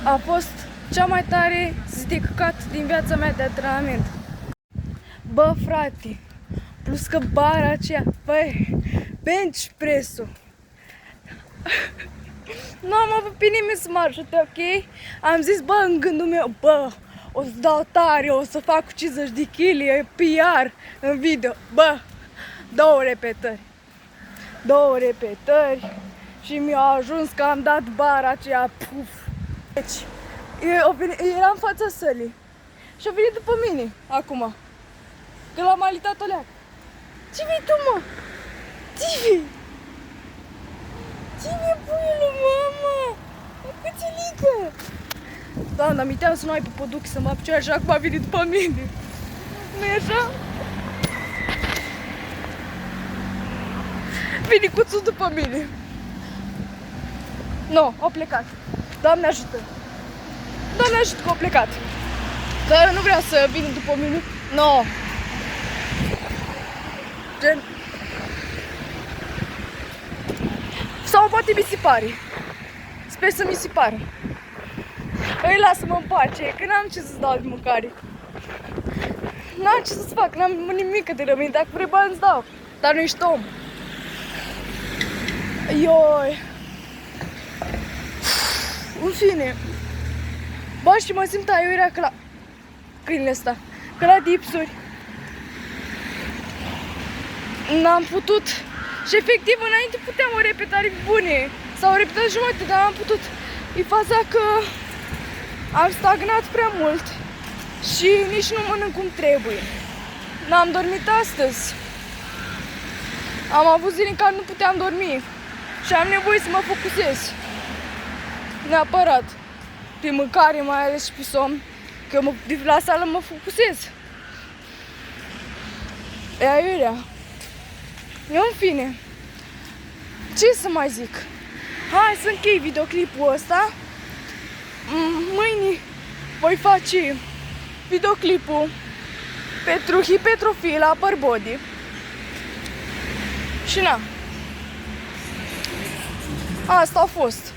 A fost cea mai tare zi de căcat din viața mea de antrenament. Bă, frate, plus că bara aceea, băi, bench press-ul. Nu am avut pe nimeni să mă ajute, ok? Am zis, bă, în gândul meu, bă, o să dau tare, o să fac 50 de kg, PR în video. Bă, 2 repetări și mi-a ajuns că am dat bara aceea, puf. Deci, era în fața sălii și a venit după mine, acum, că l-am alitat-o leac. Ce vei tu, mă? Tivi! Cine puiul, mama? Cuțelică! Doamna, mi-team să nu ai pe poduc să mă apicioare și acum a venit după mine. Nu-i așa? Vine cuțul după mine. Nu, a plecat. Doamne ajută! Doamne ajută că a plecat. Dar nu vrea să vină după mine. No. Gen... Sau poate mi se pare. Sper să mi se pară. Îi lasă-mă în pace, că n-am ce să-ți dau de mâncare. N-am ce să-ți fac, n-am nimic de rămâne. Dacă vrei bani îți dau, dar nu ești om. Ioi. În fine. Bă, și mă simt aiurea că la câinele ăsta, că la dipsuri n-am putut. Și efectiv înainte puteam o repetare bune sau o repetare jumătate, dar am putut. E faza că am stagnat prea mult și nici nu mănânc cum trebuie. N-am dormit astăzi. Am avut zile în care nu puteam dormi și am nevoie să mă focusez. Neapărat. Pe mâncare, mai ales și pe somn. Că la sală mă focusez. E aiurea. În fine. Ce să mai zic? Hai să închei videoclipul ăsta. Mâine voi face videoclipul pentru hipertrofie upper body. Și na. Asta a fost.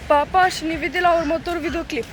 Pa, pa și ne vedem la următorul videoclip.